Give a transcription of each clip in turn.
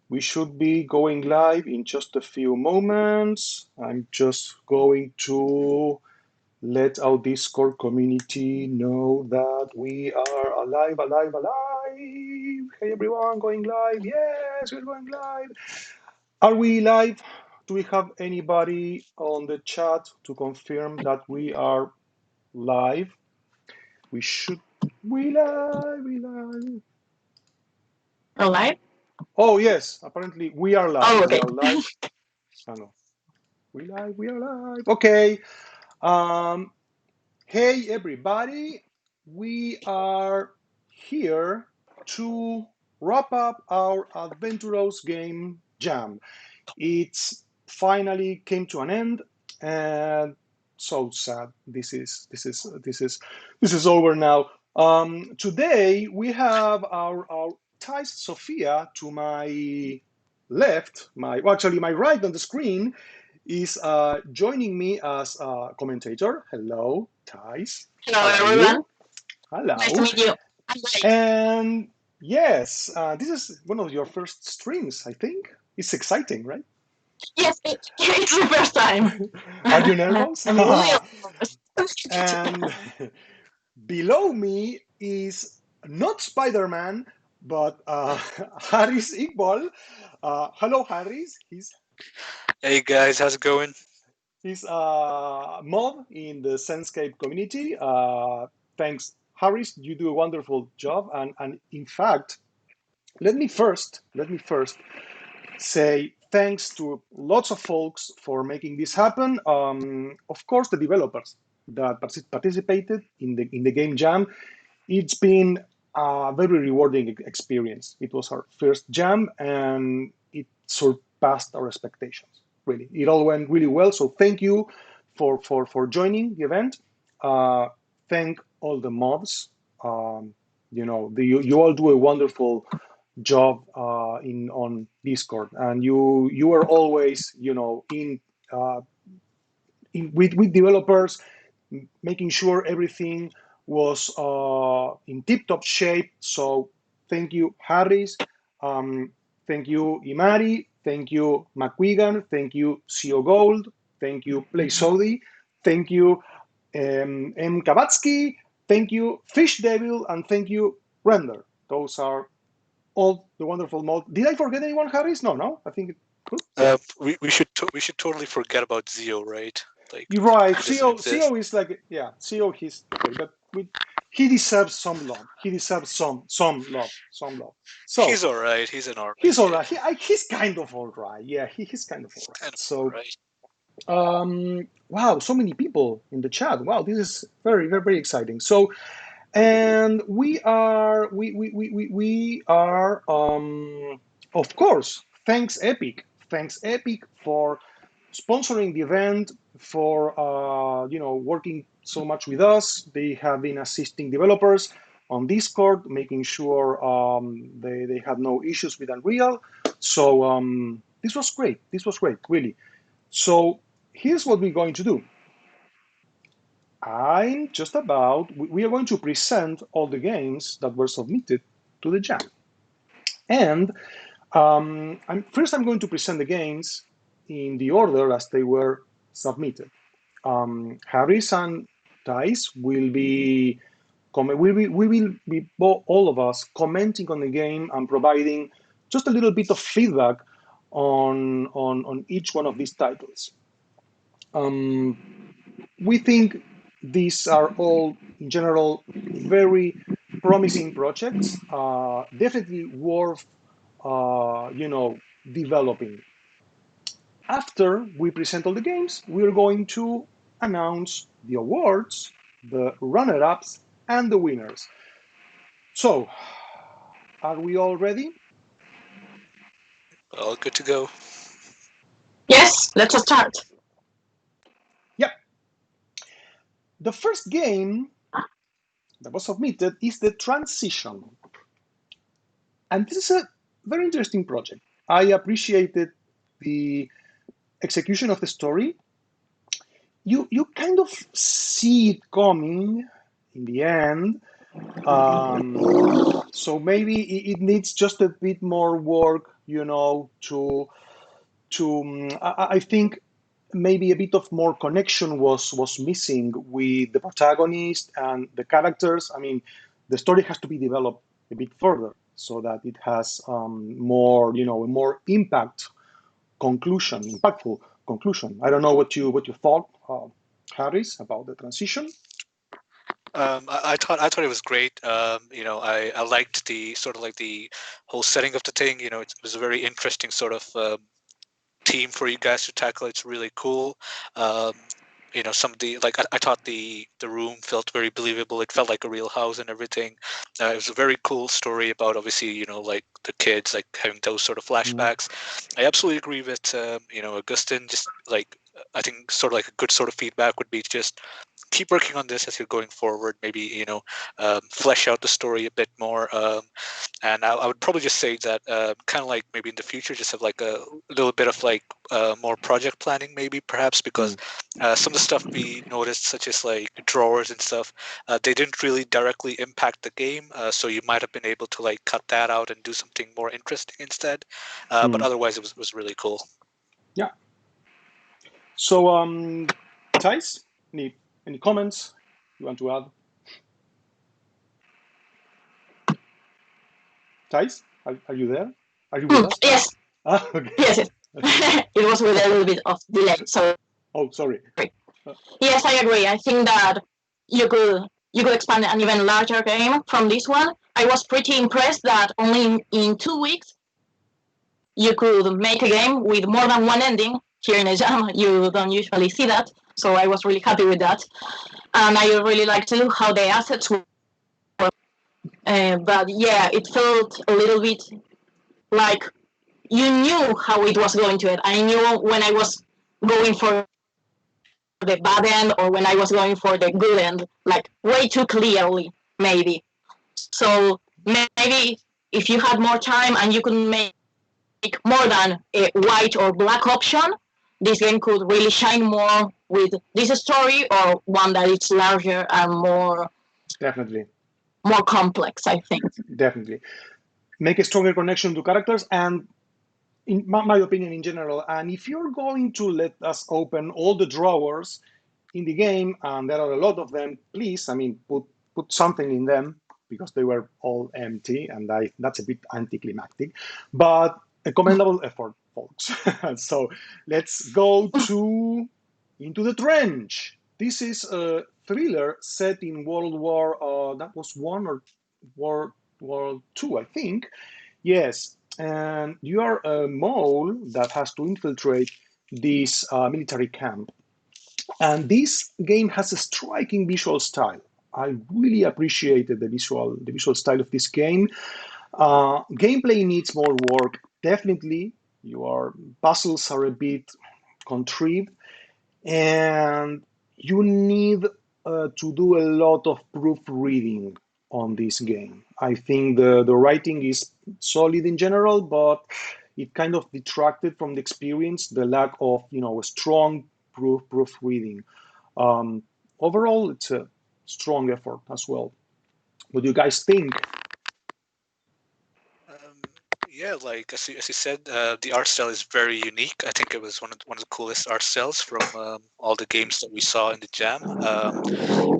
We should be going live in just a few moments. I'm just going to let our Discord community know that we are alive. Hey everyone, going live. Yes, we're going live. Are we live? Do we have anybody on the chat to confirm that we are live? We live. Alive? Oh yes, apparently we are live. Oh, We okay. are live. Oh no, we are live. Okay. Um, hey everybody, we are here to wrap up our Adventurous Game Jam. It's finally came to an end, and so sad. This is over now. Today we have our Thais Sophia to my left, actually my right on the screen is joining me as a commentator. Hello, Thais. Hello, How are everyone. you? Nice to Hello. meet you. I'm great. And yes, this is one of your first streams, I think. It's exciting, right? Yes, it's the first time. Are you nervous? I'm really nervous. And below me is not Spider-Man, but Harris Iqbal. Hello, Harris. Hey guys, how's it going? He's a mod in the Senscape community. Thanks, Harris. You do a wonderful job. And in fact, let me first say thanks to lots of folks for making this happen. Of course, the developers that participated in the game jam. It's been a very rewarding experience. It was our first jam, and it surpassed our expectations. Really, it all went really well. So thank you for joining the event. Thank all the mods. You all do a wonderful job on Discord, and you are always uh, with developers, making sure everything was in tip-top shape. So thank you, Harris. Thank you, Imari. Thank you, McQuigan. Thank you, CO Gold. Thank you, Play Saudi. Thank you, M. Kabatsky. Thank you, Fish Devil, and thank you, Render. Those are all the wonderful mods. Did I forget anyone, Harris? No. I think good. Yeah. We should totally forget about Zio, right? Like You're right. he doesn't exist. CEO is like, yeah, CEO. He's okay, but he deserves some love. He deserves some love, some love. So He's all right. He's an alright he's all kid. right. He's kind of all right. Yeah, he's kind of all right. Kind of So alright. wow, so many people in the chat. Wow, this is very very very exciting. So and we are of course, thanks Epic for sponsoring the event, for working so much with us. They have been assisting developers on Discord, making sure they had no issues with Unreal. So this was great. This was great, really. So here's what we're going to do. We are going to present all the games that were submitted to the jam. And first I'm going to present the games in the order as they were submitted. Harris and Thais will be all of us commenting on the game and providing just a little bit of feedback on each one of these titles. We think these are all, in general, very promising projects, definitely worth developing. After we present all the games, we're going to announce the awards, the runner-ups, and the winners. So, are we all ready? All good to go. Yes, let's start. Yep. The first game that was submitted is the Transition. And this is a very interesting project. I appreciated the execution of the story. You kind of see it coming in the end, Um, so maybe it needs just a bit more work, I think maybe a bit of more connection was missing with the protagonist and the characters. I mean, the story has to be developed a bit further so that it has more, a more impactful conclusion. I don't know what you thought, Harris, about the transition. I thought it was great. I liked the sort of like the whole setting of the thing. It was a very interesting sort of team for you guys to tackle. It's really cool. Um, some of the like I thought the room felt very believable. It felt like a real house and everything. It was a very cool story about obviously like the kids like having those sort of Mm, flashbacks. I absolutely agree with Augustine. Just like I think sort of like a good sort of feedback would be just keep working on this as you're going forward. Maybe flesh out the story a bit more. And I would probably just say that kind of like maybe in the future, just have like a little bit of like more project planning, maybe perhaps because mm, some of the stuff we noticed, such as like drawers and stuff, they didn't really directly impact the game. So you might have been able to like cut that out and do something more interesting instead. But mm. otherwise, it was really cool. Yeah. So, Thijs, any comments you want to add? Thijs, are you there? Are you with us, Thijs? Yes, Ah, okay. yes, yes. Okay. It was with a little bit of delay. Sorry. Oh, sorry. Uh, Yes, I agree. I think that you could expand an even larger game from this one. I was pretty impressed that only in 2 weeks you could make a game with more than one ending. Here in a jam, you don't usually see that, so I was really happy with that. And I really liked too how the assets were. But yeah, it felt a little bit like you knew how it was going to end. I knew when I was going for the bad end or when I was going for the good end, like way too clearly, maybe. So maybe if you had more time and you could make more than a white or black option, this game could really shine more with this story or one that is larger and Definitely, more complex, I think. definitely. Make a stronger connection to characters and, in my opinion, in general. And if you're going to let us open all the drawers in the game, and there are a lot of them, please, I mean, put something in them because they were all empty, and that's a bit anticlimactic, but a commendable effort, folks. So let's go to Into the Trench. This is a thriller set in World War, that was one or World Two, I think. Yes, and you are a mole that has to infiltrate this military camp. And this game has a striking visual style. I really appreciated the visual style of this game. Gameplay needs more work, definitely. Your puzzles are a bit contrived, and you need to do a lot of proofreading on this game. I think the writing is solid in general, but it kind of detracted from the experience, the lack of a strong proofreading. Um, Overall, it's a strong effort as well. What do you guys think? Um, yeah, like as you said, the art style is very unique. I think it was one of the coolest art styles from all the games that we saw in the jam.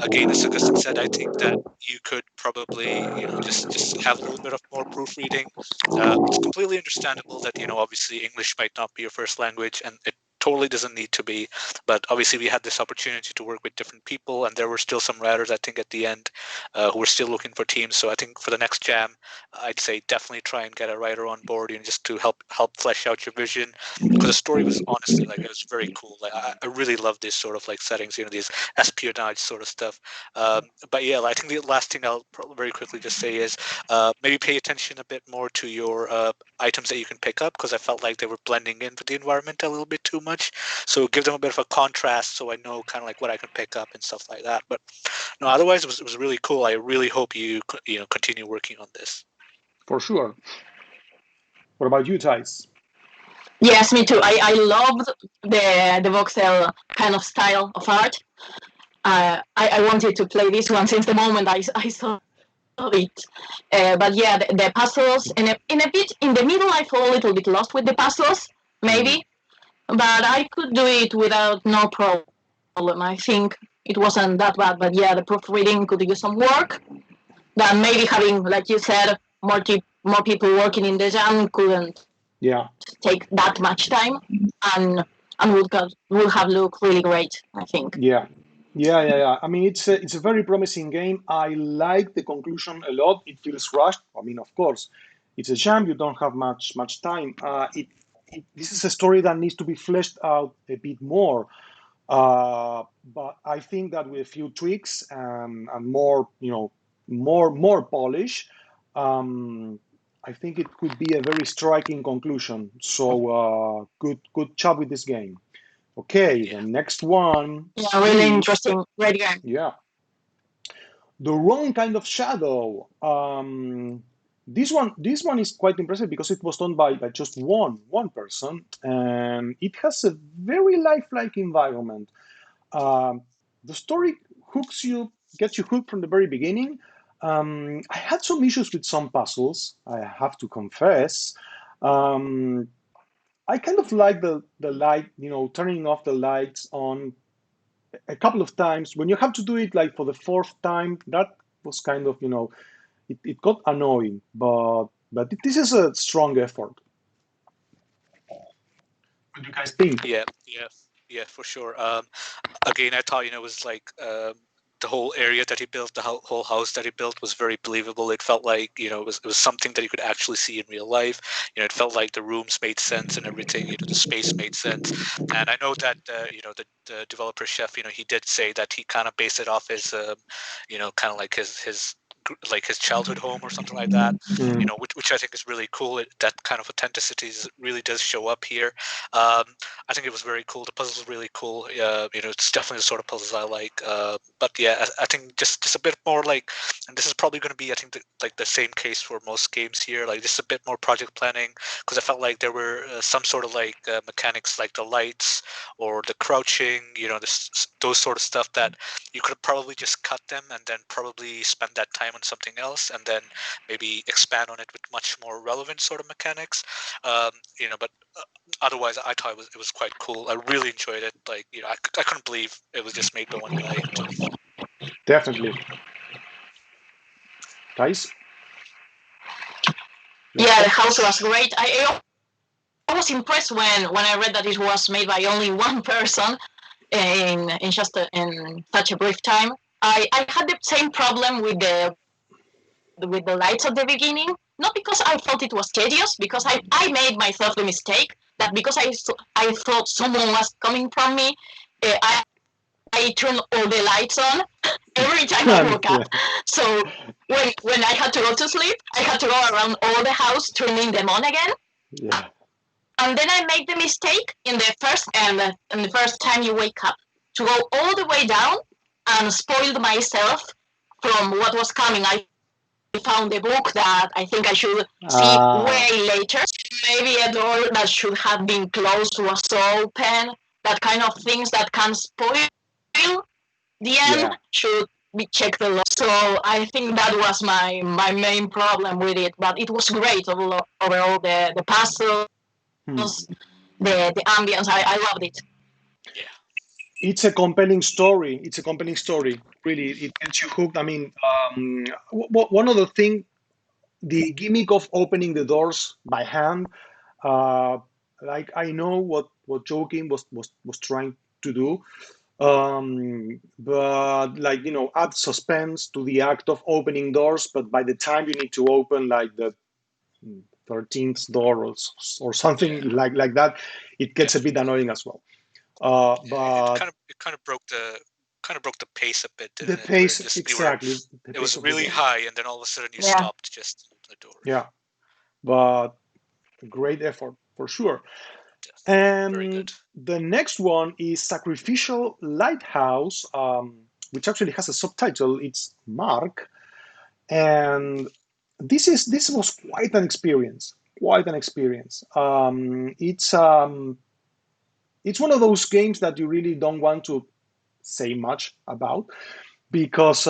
Again, as Augustine said, I think that you could probably, just have a little bit of more proofreading. It's completely understandable that, obviously English might not be your first language, and it totally doesn't need to be. But obviously, we had this opportunity to work with different people, and there were still some writers, I think, at the end, who were still looking for teams. So I think for the next jam, I'd say definitely try and get a writer on board, just to help flesh out your vision, because the story was honestly like it was very cool. Like I really love this sort of like settings, these espionage sort of stuff. But yeah, I think the last thing I'll very quickly just say is maybe pay attention a bit more to your items that you can pick up, because I felt like they were blending in with the environment a little bit too much. So give them a bit of a contrast, so I know kind of like what I can pick up and stuff like that. But no, otherwise it was really cool. I really hope you continue working on this. For sure. What about you, Thais? Yes, me too. I loved the voxel kind of style of art. I wanted to play this one since the moment I saw. it. But yeah, the puzzles in a bit in the middle, I felt a little bit lost with the puzzles, Mm. maybe. But I could do it without no problem. I think it wasn't that bad. But yeah, the proofreading could use some work. That maybe having, like you said, more people working in the jam couldn't Yeah, take that much time, and would have looked really great. I think. yeah, yeah. I mean, it's a very promising game. I like the conclusion a lot. It feels rushed. I mean, of course, it's a jam. You don't have much time. This is a story that needs to be fleshed out a bit more. But I think that with a few tweaks and more, more polish, um, I think it could be a very striking conclusion. So good job with this game. Okay, Yeah. the next one Yeah, really is, interesting. Great game. yeah, the wrong kind of shadow. This one is quite impressive because it was done by just one person, and it has a very lifelike environment. Um, the story hooks you, gets you hooked from the very beginning. I had some issues with some puzzles, I have to confess. Um, I kind of like the light, turning off the lights on a couple of times. When you have to do it like for the fourth time, that was kind of, it got annoying. But this is a strong effort. What do you guys think? Yeah, yeah, yeah, for sure. Again, I thought, it was like the whole area that he built, the whole house that he built was very believable. It felt like, it was something that you could actually see in real life. It felt like the rooms made sense and everything. The space made sense. And I know that, the developer chef, he did say that he kind of based it off his, kind of like his childhood home or something like that. Mm, Which I think is really cool. That kind of authenticity really does show up here. Um, I think it was very cool. The puzzles were really cool. It's definitely the sort of puzzles I like. But yeah, I think just a bit more like, and this is probably going to be, I think, like the same case for most games here. Like just a bit more project planning, because I felt like there were some sort of like mechanics, like the lights or the crouching. Those sort of stuff that you could probably just cut them and then probably spend that time on something else, and then maybe expand on it with much more relevant sort of mechanics. But otherwise, I thought it was quite cool. I really enjoyed it. Like, I couldn't believe it was just made by one guy. definitely. Guys, Yeah, next the up. house was great. I was impressed when I read that it was made by only one person in such a brief time. I had the same problem with the lights at the beginning. Not because I felt it was tedious, because I made myself the mistake that because I thought someone was coming from me, I turned all the lights on every time I woke up. And, yeah, So when I had to go to sleep, I had to go around all the house turning them on again. yeah. And then I made the mistake in the first time you wake up to go all the way down and spoiled myself from what was coming. I found a book that I think I should see way Ah, later. Maybe a door that should have been closed was open. That kind of things that can spoil the end yeah. should be checked a lot. So I think that was my main problem with it. But it was great overall. The puzzles, Hmm. the ambience. I loved it. Yeah, It's a compelling story. It's a compelling story. Really, it gets you hooked. I mean, one other thing, the gimmick of opening the doors by hand, uh, like I know what Joaquin was trying to do, but like add suspense to the act of opening doors. But by the time you need to open like the 13th door or something yeah, like that, it gets a bit definitely. annoying as well. Yeah, it But kind of broke the pace a bit, the didn't it? Where pace, just exactly, the it pace was of the really game. high, and then all of a sudden you Yeah, stopped just to open the door. Yeah, but great effort for sure. Definitely, very good. And the next one is Sacrificial Lighthouse, which actually has a subtitle. It's Mark, and this was quite an experience. Quite an experience. It's one of those games that you really don't want to say much about, because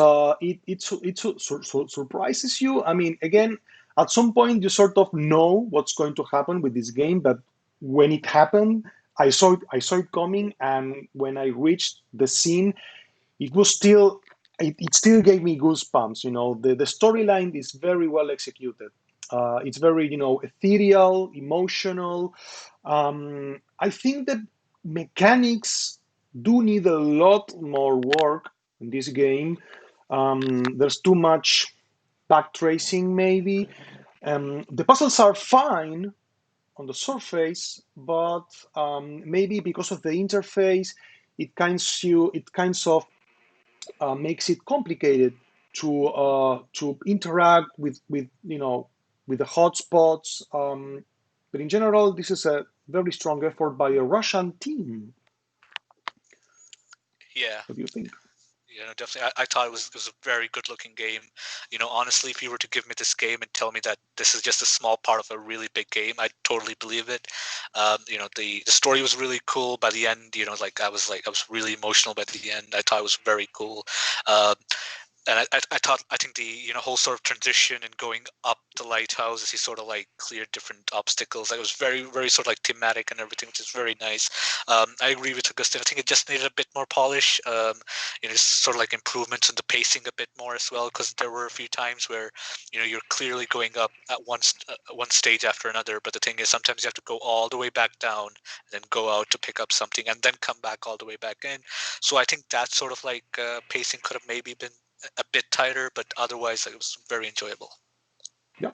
surprises you. I mean, again, at some point you sort of know what's going to happen with this game, but when it happened, I saw it coming, and when I reached the scene, it was still it still gave me goosebumps. The storyline is very well executed. It's very ethereal, emotional. I think that mechanics do need a lot more work in this game. There's too much backtracing, maybe. The puzzles are fine on the surface, but maybe because of the interface, it kinds of makes it complicated to interact with the hotspots. But in general, this is a very strong effort by a Russian team. Yeah. What do you think? Definitely. I thought it was a very good looking game. Honestly, if you were to give me this game and tell me that this is just a small part of a really big game, I'd totally believe it. The story was really cool. By the end, I was really emotional by the end. I thought it was very cool. Um, and I think the whole sort of transition and going up the lighthouse as he sort of like cleared different obstacles, like it was very very sort of like thematic and everything, which is very nice. I agree with Augustine. I think it just needed a bit more polish. Just sort of like improvements in the pacing a bit more as well, because there were a few times where you're clearly going up at one stage after another, but the thing is sometimes you have to go all the way back down and then go out to pick up something and then come back all the way back in. So I think that sort of like pacing could have maybe been a bit tighter, but otherwise it was very enjoyable. Yeah,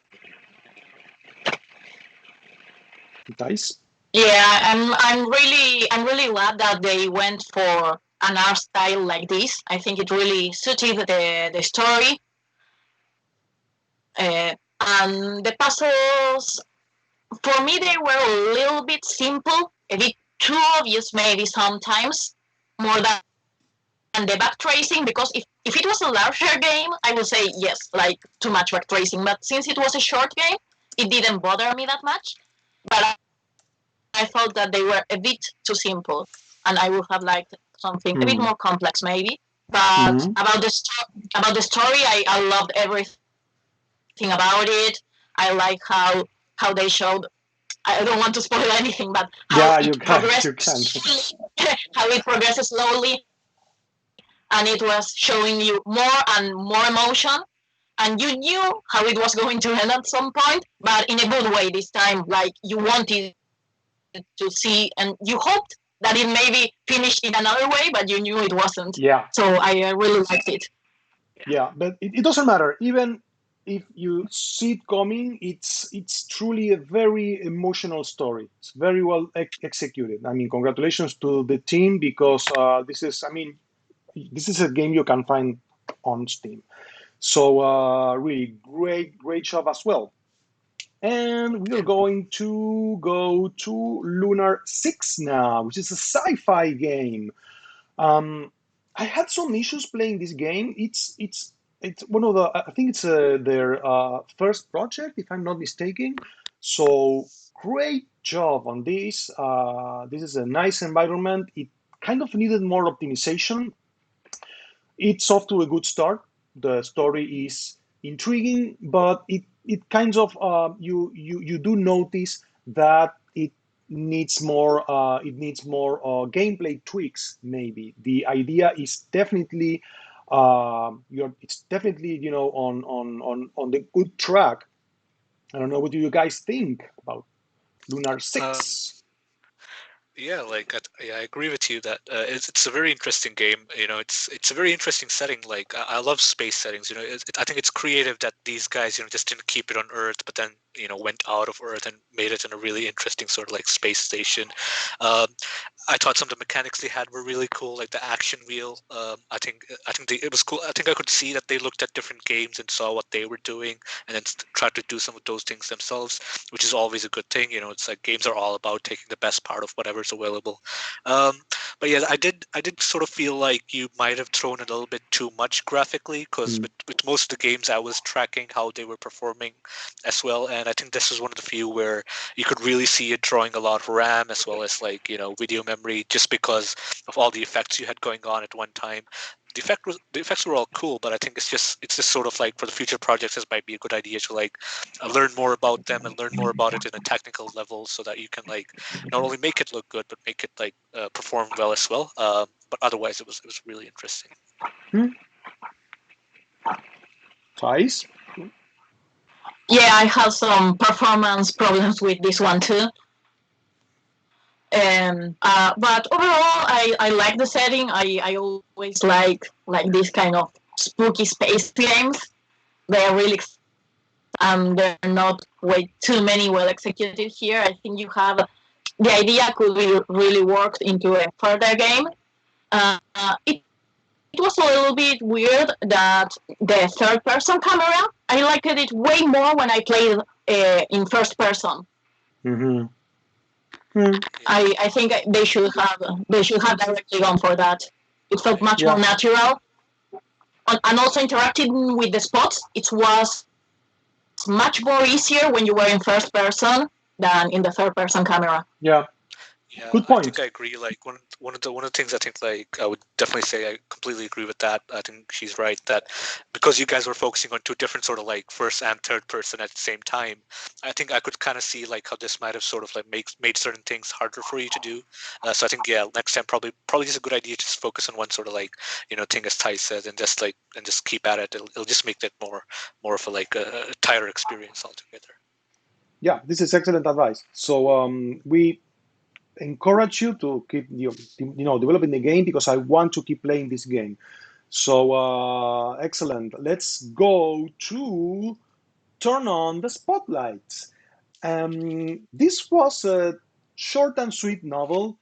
Dice. Yeah, I'm really glad that they went for an art style like this. I think it really suited the story. And the puzzles, for me, they were a little bit simple, a bit too obvious maybe sometimes, more than the backtracing. Because if it was a larger game, I would say yes, like too much backtracing. But since it was a short game, it didn't bother me that much. But I thought that they were a bit too simple, and I would have liked something a bit Mm. more complex, maybe. But Mm-hmm. about the story, I loved everything about it. I like how they showed. I don't want to spoil anything, but how Yeah, you it can. You can. progresses, how it progresses slowly, and it was showing you more and more emotion, and you knew how it was going to end at some point, but in a good way this time. Like you wanted to see, and you hoped that it maybe finished in another way, but you knew it wasn't. So Yeah, I really liked it. yeah, but it doesn't matter. Even if you see it coming, it's truly a very emotional story. It's very well executed. I mean, congratulations to the team, because this is a game you can find on Steam. So really great job as well. And we are going to go to Lunar 6 now, which is a sci-fi game. Um, I had some issues playing this game. It's one of the I think it's their first project, if I'm not mistaken. So great job on this. This is a nice environment. It kind of needed more optimization. It's off to a good start. The story is intriguing, but it kind of you do notice that it needs more gameplay tweaks. Maybe the idea is definitely it's definitely on the good track. I don't know, what do you guys think about Lunar Um, 6? Yeah, like I agree with you that it's a very interesting game. It's a very interesting setting. Like I love space settings. I think it's creative that these guys just didn't keep it on Earth, but then went out of Earth and made it in a really interesting sort of like space station. Um, I thought some of the mechanics they had were really cool, like the action wheel. I think it was cool. I think I could see that they looked at different games and saw what they were doing, and then tried to do some of those things themselves, which is always a good thing. It's like games are all about taking the best part of whatever's available. Um, but yeah, I did sort of feel like you might have thrown a little bit too much graphically, because Mm, with most of the games I was tracking how they were performing as well, and I think this was one of the few where you could really see it drawing a lot of RAM as well as like video memory, just because of all the effects you had going on at one time. the effects were all cool, but I think it's just sort of like for the future projects, this might be a good idea to like learn more about them and learn more about it in a technical level, so that you can like not only make it look good, but make it like perform well as well. But otherwise, it was really interesting. Thais? Yeah, I had some performance problems with this one too. But overall, I like the setting. I always like this kind of spooky space games. They are really and they're not way too many well executed here. I think you have the idea could be really worked into a further game. It was a little bit weird that the third person camera. I liked it way more when I played in first person. Mm-hmm. Mm. I think they should have directly gone for that. It felt much more Yeah. natural, and also interacting with the spots. It was much more easier when you were in first person than in the third person camera. Yeah. Yeah, Good I point. think I agree. Like one of the things I think like I would definitely say I completely agree with that. I think she's right that because you guys were focusing on two different sort of like first and third person at the same time, I think I could kind of see like how this might have sort of like made certain things harder for you to do. So I think yeah, next time probably just a good idea to just focus on one sort of like thing as Ty said, and just keep at it. It'll just make it more of a like a tighter experience altogether. Yeah, this is excellent advice. So we encourage you to keep developing the game because I want to keep playing this game. So excellent. Let's go to turn on the spotlights. This was a short and sweet novel,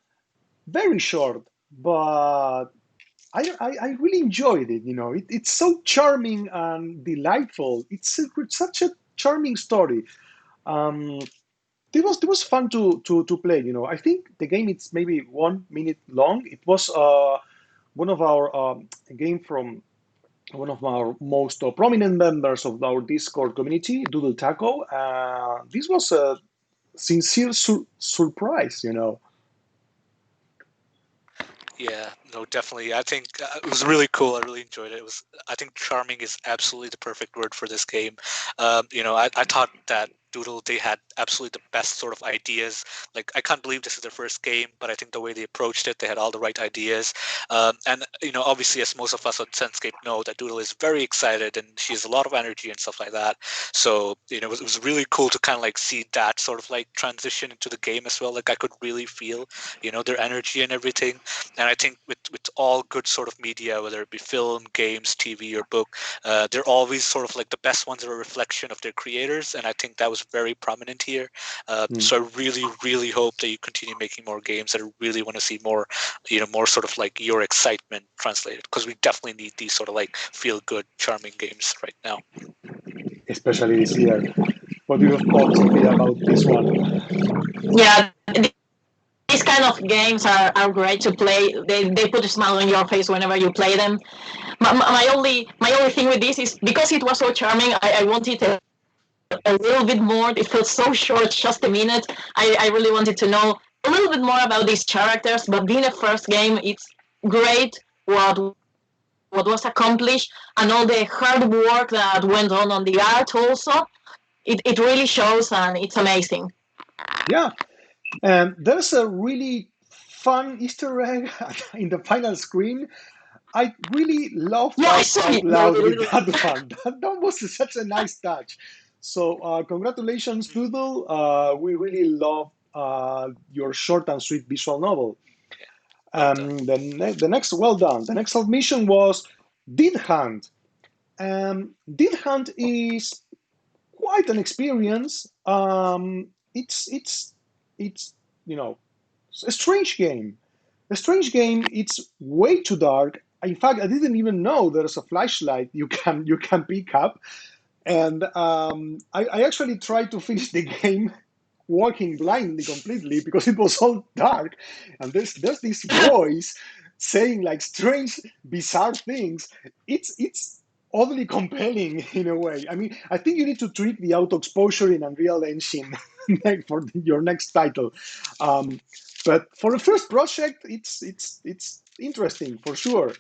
very short, but I really enjoyed it. It's so charming and delightful. It's such a charming story. Um, it was fun to play. I think the game it's maybe 1 minute long. It was one of our game from one of our most prominent members of our Discord community, Doodle Taco. This was a sincere surprise. Yeah, no, definitely. I think it was really cool. I really enjoyed it. I think charming is absolutely the perfect word for this game. I thought that Doodle, they had absolutely the best sort of ideas. Like, I can't believe this is their first game, but I think the way they approached it, they had all the right ideas. And obviously, as most of us on Senscape know, that Doodle is very excited and she has a lot of energy and stuff like that. So, it was really cool to kind of like see that sort of like transition into the game as well. Like, I could really feel, their energy and everything. And I think with all good sort of media, whether it be film, games, TV, or book, they're always sort of like the best ones are a reflection of their creators, and I think that was very prominent here. Mm. So I really, really hope that you continue making more games. I really want to see more, more sort of like your excitement translated, because we definitely need these sort of like feel good, charming games right now. Especially this year. What do you thought, Sophia, about this one? Yeah, these kind of games are great to play. They put a smile on your face whenever you play them. My only thing with this is because it was so charming. I wanted a little bit more. It felt so short, just a minute. I really wanted to know a little bit more about these characters. But being a first game, it's great what was accomplished and all the hard work that went on the art also. It really shows and it's amazing. Yeah, there's a really fun Easter egg in the final screen. I really laughed Yeah, I out, saw out it the loud with little. that one. That was such a nice touch. So, congratulations, Doodle. We really love your short and sweet visual novel. Yeah, well done. The next, well done. The next submission was Deed Hunt. Deed Hunt is quite an experience. It's a strange game. A strange game. It's way too dark. In fact, I didn't even know there's a flashlight you can pick up. And I actually tried to finish the game walking blindly completely because it was all dark. And there's this voice saying like strange, bizarre things. It's oddly compelling in a way. I mean, I think you need to tweak the auto exposure in Unreal Engine for your next title. But for a first project, it's interesting for sure.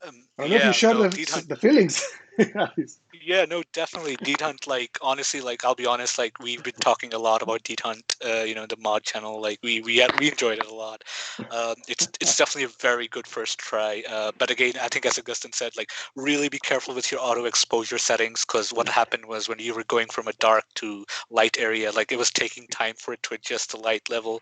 I don't know if you Yeah, share no, Deed Hunt. the feelings. Guys. Yeah, no, definitely. Deed Hunt, like honestly, like I'll be honest, like we've been talking a lot about Deed Hunt, the mod channel. Like we enjoyed it a lot. It's definitely a very good first try. But again, I think as Augustine said, like really be careful with your auto exposure settings, because what happened was when you were going from a dark to light area, like it was taking time for it to adjust the light level,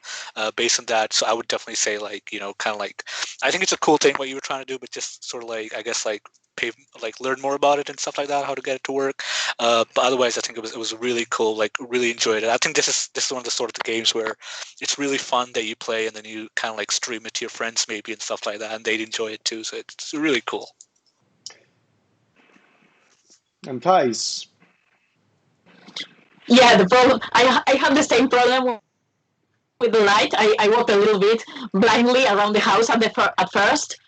based on that. So I would definitely say like kind of like I think it's a cool thing what you were trying to do, but just sort of like I guess like pay, like learn more about it and stuff like that, how to get it to work. But otherwise, I think it was really cool. Like really enjoyed it. I think this is one of the sort of the games where it's really fun that you play and then you kind of like stream it to your friends maybe and stuff like that, and they'd enjoy it too. So it's really cool. And Thais. Yeah, the problem I have the same problem with the light. I walked a little bit blindly around the house at first,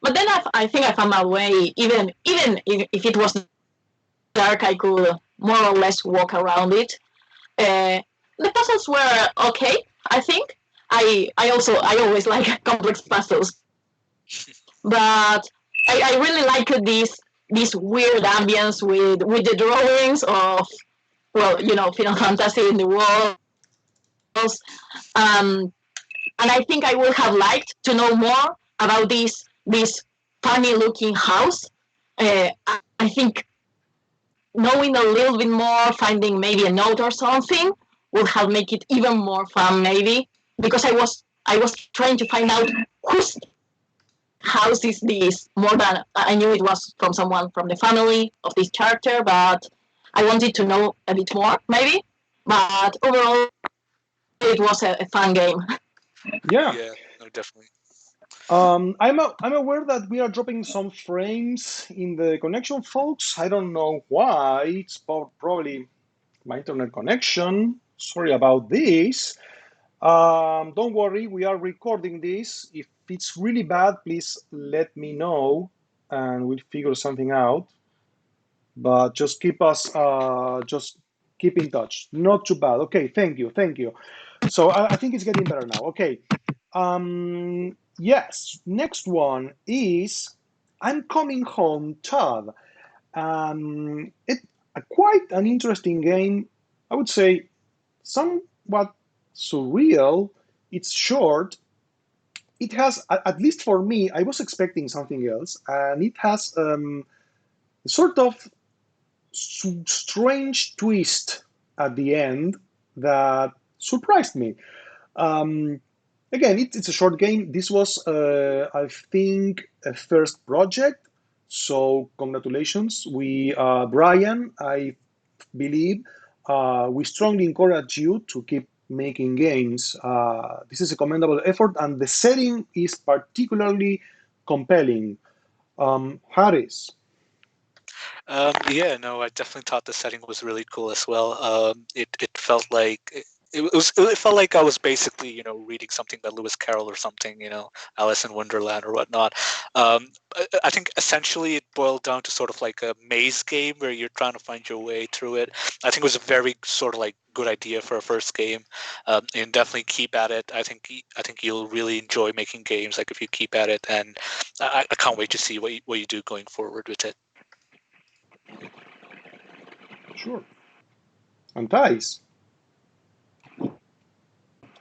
but then I think I found my way. Even if it was dark, I could more or less walk around it. Uh, the puzzles were okay. I think I always like complex puzzles, but I really like this weird ambience with the drawings of, well, Final Fantasy in the walls. Um, and I think I would have liked to know more about this funny looking house. I think knowing a little bit more, finding maybe a note or something, would have make it even more fun, maybe, because I was trying to find out whose house is this, more than I knew it was from someone from the family of this character, but I wanted to know a bit more, maybe. But overall, it was a fun game. Yeah. Yeah, no, definitely. I'm aware that we are dropping some frames in the connection, folks. I don't know why. It's probably my internet connection. Sorry about this. Don't worry, we are recording this. If it's really bad, please let me know and we'll figure something out. But just keep in touch. Not too bad. Okay, thank you. So I think it's getting better now. Okay. Yes, next one is I'm Coming Home, Todd. It quite an interesting game. I would say somewhat surreal. It's short. It has, at least for me, I was expecting something else, and it has sort of strange twist at the end that surprised me. Um, Again, it's a short game. This was, I think, a first project. So congratulations. Brian, I believe, we strongly encourage you to keep making games. This is a commendable effort, and the setting is particularly compelling. Harris. Yeah, no, I definitely thought the setting was really cool as well. It felt like it felt like I was basically reading something by Lewis Carroll or something, Alice in Wonderland or whatnot. I think essentially it boiled down to sort of like a maze game where you're trying to find your way through it. I think it was a very sort of like good idea for a first game, and definitely keep at it. I think you'll really enjoy making games like if you keep at it, and I can't wait to see what you do going forward with it. Sure. And Thais.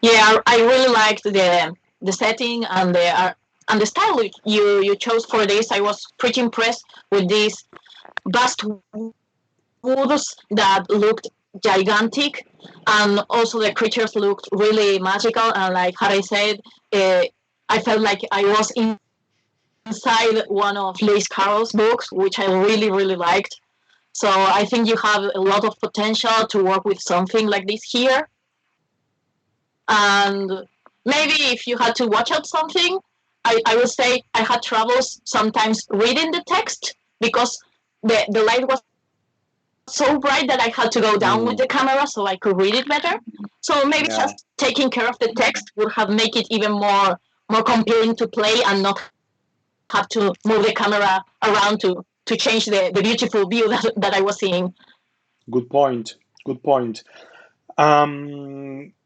Yeah, I really liked the setting and the style you chose for this. I was pretty impressed with these vast woods that looked gigantic, and also the creatures looked really magical. And like how I said, uh, I felt like I was inside one of Lewis Carroll's books, which I really really liked. So I think you have a lot of potential to work with something like this here. And maybe if you had to watch out something, I would say I had troubles sometimes reading the text because the light was so bright that I had to go down with Mm, the camera so I could read it better. So maybe yeah, just taking care of the text would have make it even more compelling to play and not have to move the camera around to change the beautiful view that I was seeing. good point. Good point.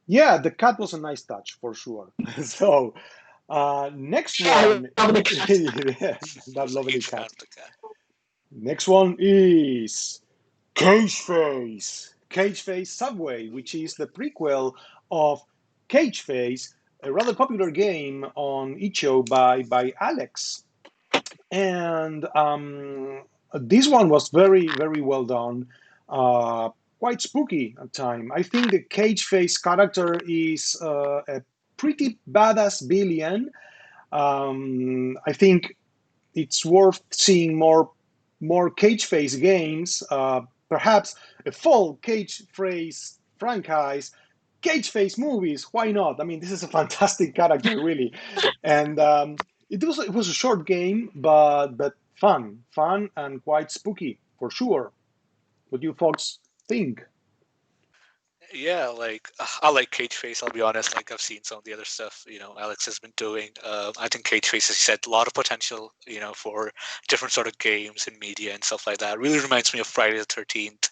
Yeah, the cat was a nice touch for sure. So, Next I one, love the cat. I that was a lovely huge fan cat. of the cat. Next one is Cage Face. Cage Face Subway, which is the prequel of Cage Face, a rather popular game on itch.io by Alex. And this one was very well done. Quite spooky at time. I think the Cage Face character is a pretty badass villain. I think it's worth seeing more Cage Face games. Perhaps a full Cage Face franchise, Cage Face movies. Why not? I mean, this is a fantastic character, really. And it was a short game, but fun and quite spooky for sure. What do you folks think? Yeah, like I like Cage Face. I'll be honest. Like I've seen some of the other stuff, Alex has been doing. I think Cage Face, as you said, a lot of potential, for different sort of games and media and stuff like that. Really reminds me of Friday the 13th.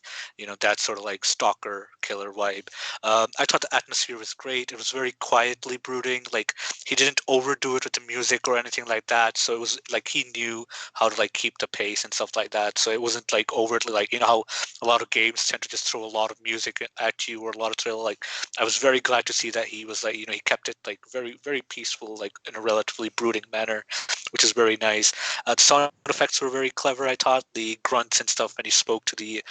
That sort of like stalker killer vibe. I thought the atmosphere was great. It was very quietly brooding. Like he didn't overdo it with the music or anything like that. So it was like he knew how to like keep the pace and stuff like that. So it wasn't like overtly like how a lot of games tend to just throw a lot of music at you or a lot of thrill. Like I was very glad to see that he was like, he kept it like very peaceful, like in a relatively brooding manner, which is very nice. The sound effects were very clever. I thought the grunts and stuff when he spoke to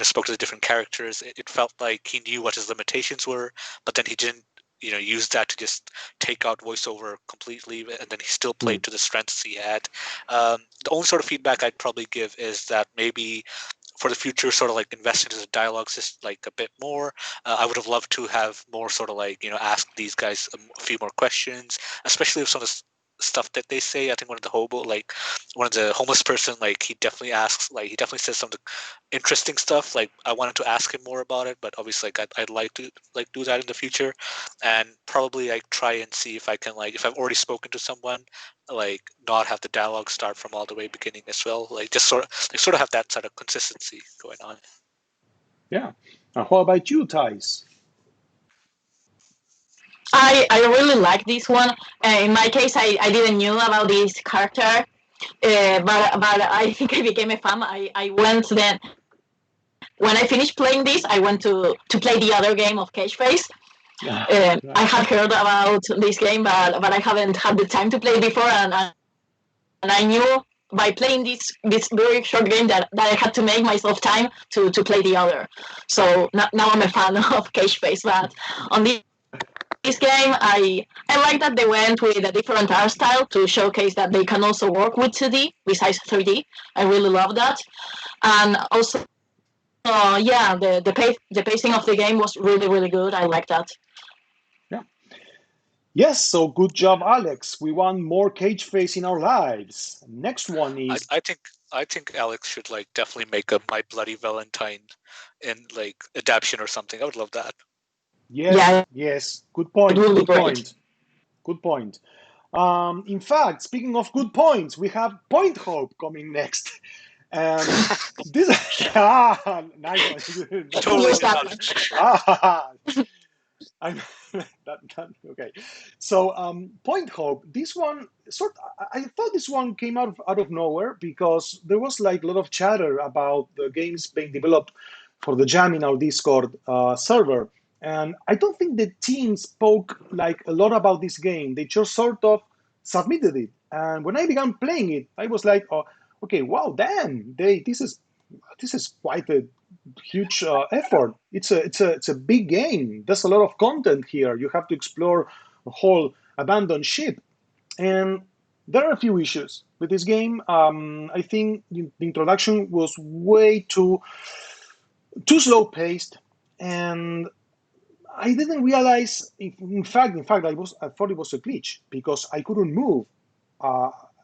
spoke to the different characters. It felt like he knew what his limitations were, but then he didn't use that to just take out voiceover completely, and then he still Hmm. played to the strengths he had. The only sort of feedback I'd probably give is that maybe for the future, sort of like invest into the dialogue system like a bit more. I would have loved to have more sort of like ask these guys a few more questions, especially with some of the stuff that they say. I think one of the homeless person, like he definitely says some of the interesting stuff. Like I wanted to ask him more about it, but obviously like I'd like to like do that in the future, and probably like try and see if I can like if I've already spoken to someone, like not have the dialogue start from all the way beginning as well. Like just sort of have that sort of consistency going on. Yeah. And what about you, Thais? I really like this one. In my case, I didn't knew about this character, but I think I became a fan. I went then when I finished playing this. I went to play the other game of Cage Face. Yeah. I had heard about this game, but I haven't had the time to play it before, and I knew by playing this very short game that I had to make myself time to play the other. So now I'm a fan of Cage Face. But on this game, I like that they went with a different art style to showcase that they can also work with 2D besides 3D. I really love that. And also, yeah, the pacing of the game was really good. I like that. Yeah. Yes, so good job, Alex. We want more Cage Face in our lives. Next one I, is I think I think Alex should like definitely make a My Bloody Valentine in like adaptation or something. I would love that. yes, Yeah, it will be yes. Good great. point. Good point. Good point. In fact, speaking of good points, we have Point Hope coming next. Um, this nice one. I Totally use did that not one. expect that. Ah, I'm okay. So Point Hope, this one I thought this one came out of nowhere because there was like a lot of chatter about the games being developed for the Jam in our Discord server, and I don't think the team spoke like a lot about this game. They just sort of submitted it, and when I began playing it, I was like, oh, okay, wow, damn, this is quite a huge effort. It's a big game. There's a lot of content here. You have to explore a whole abandoned ship, and there are a few issues with this game. I think the introduction was way too slow paced, and I didn't realize. In fact, I thought it was a glitch because I couldn't move.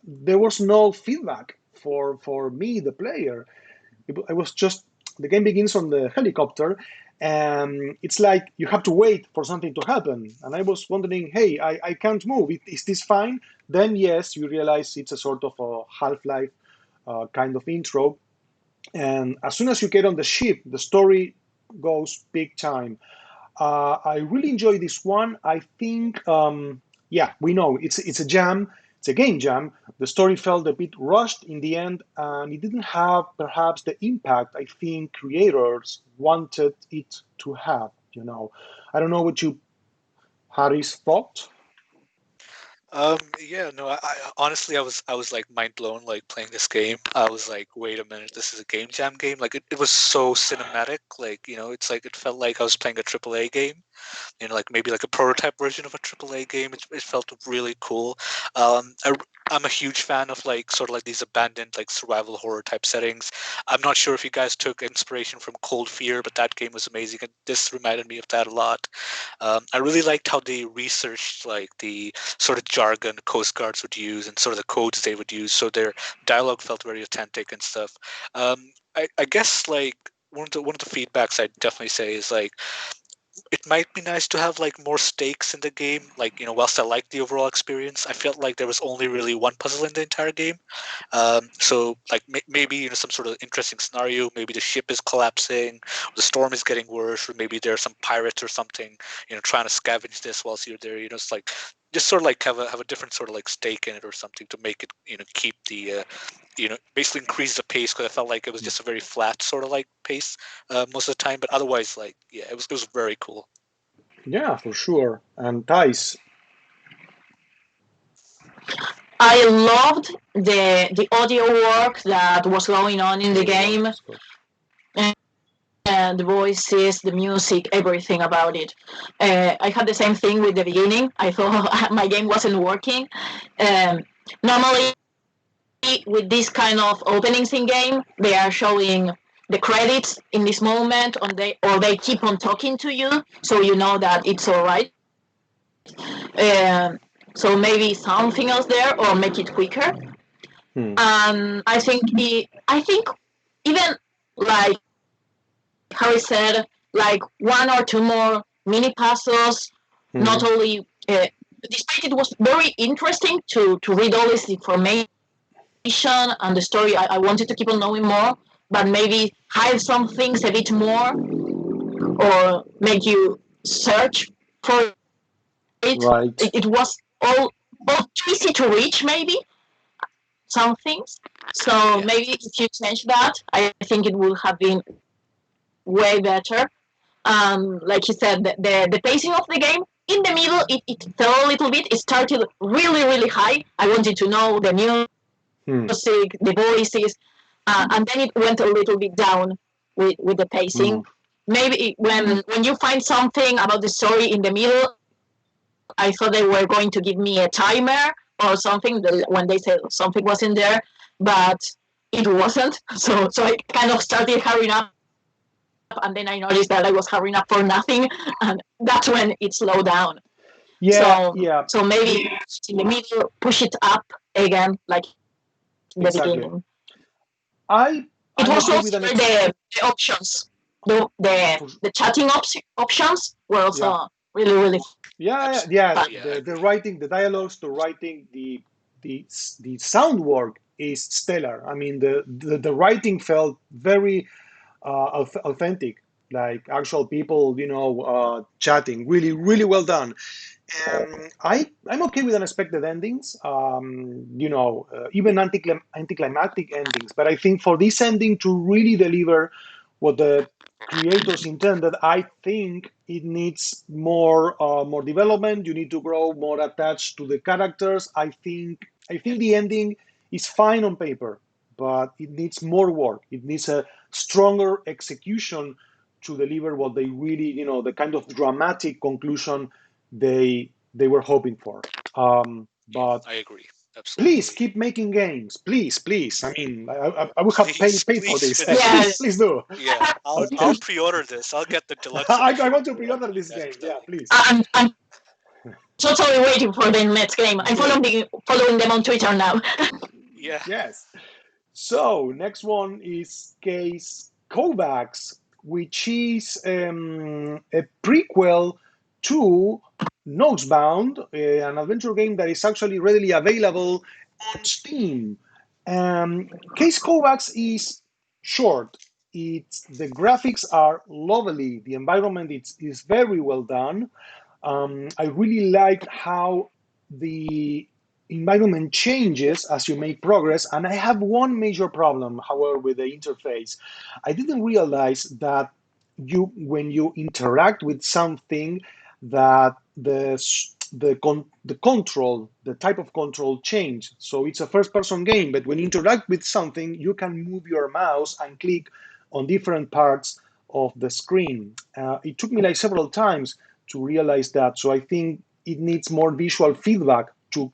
There was no feedback for me, the player. It was just the game begins on the helicopter, and it's like you have to wait for something to happen. And I was wondering, hey, I can't move. Is this fine? Then yes, you realize it's a sort of a Half-Life kind of intro. And as soon as you get on the ship, the story goes big time. I really enjoy this one. I think. yeah, we know it's a jam, it's a game jam. The story felt a bit rushed in the end, and it didn't have perhaps the impact I think creators wanted it to have. I don't know what you Harry's thought. Yeah, no, I honestly, I was like mind blown, like playing this game. I was like, wait a minute, this is a game jam game. Like it was so cinematic. Like it's like it felt like I was playing a AAA game. Like maybe like a prototype version of a AAA game. It felt really cool. I'm a huge fan of like sort of like these abandoned like survival horror type settings. I'm not sure if you guys took inspiration from Cold Fear, but that game was amazing, and this reminded me of that a lot. I really liked how they researched like the sort of jargon Coast Guards would use and sort of the codes they would use, so their dialogue felt very authentic and stuff. I guess like one of the feedbacks I'd definitely say is like it might be nice to have like more stakes in the game. Like whilst I like the overall experience, I felt like there was only really one puzzle in the entire game. So like maybe some sort of interesting scenario. Maybe the ship is collapsing, or the storm is getting worse, or maybe there are some pirates or something. Trying to scavenge this whilst you're there. It's like just sort of like have a different sort of like stake in it or something to make it keep the basically increase the pace, because I felt like it was just a very flat sort of like pace most of the time. But otherwise, like yeah, it was very cool. Yeah, for sure. And Thais, I loved the audio work that was going on in the audio work game, is good. and the voices, the music, everything about it. I had the same thing with the beginning. I thought my game wasn't working. Um, Normally, with this kind of openings in game, they are showing the credits in this moment, or they keep on talking to you, so you know that it's all right. So maybe something else there, or make it quicker. Hmm. I think even like how I said, like one or two more mini puzzles. Not Hmm. only, despite it was very interesting to read all this information and the story, I wanted to keep on knowing more, but maybe hide some things a bit more, or make you search for it. It was Right. all too easy to reach, maybe some things. So Yeah, maybe if you change that, I think it would have been way better. Like you said, the pacing of the game in the middle, it fell a little bit. It started really, really high. I wanted to know the music, the voices, Hmm. and then it went a little bit down with the pacing. Hmm. Maybe when you find something about the story in the middle, I thought they were going to give me a timer or something when they said something was in there, but it wasn't. So I kind of started hurrying up, and then I noticed that I was hurrying up for nothing, and that's when it slowed down. So Yeah, maybe yeah, in the middle, push it up again, like in the beginning. exactly. It I was also I'm okay where with the options, the for, chatting options were yeah. also really, really Yeah, absolutely. yeah. fun. Yeah, I The agree. writing, the dialogues, the writing, the sound work is stellar. I mean, the writing felt very authentic, like actual people, chatting. Really, really well done. I'm okay with unexpected endings, even anticlimactic endings. But I think for this ending to really deliver what the creators intended, I think it needs more development. You need to grow more attached to the characters. I think Yeah, the ending is fine on paper, but it needs more work. It needs a stronger execution to deliver what they really, the kind of dramatic conclusion they were hoping for. yeah, But I agree. please Absolutely. keep making games, please. I mean, I would have Please, paid for please this. finish Yeah, this. Please do. Yeah, I'll Okay, pre-order this. I'll get the deluxe I edition want to if pre-order you this guys are game. telling Yeah, me. please. I'm totally waiting for the next game. I'm following them on Twitter now. Yeah, Yes. So next one is Case Kovacs, which is a prequel to Nosebound, an adventure game that is actually readily available on Steam. Case Kovacs is short. The graphics are lovely. The environment is very well done. I really liked how the environment changes as you make progress. And I have one major problem, however, with the interface. I didn't realize that when you interact with something, that the control, the type of control change. So it's a first person game, but when you interact with something, you can move your mouse and click on different parts of the screen. It took me like several times to realize that. So I think it needs more visual feedback to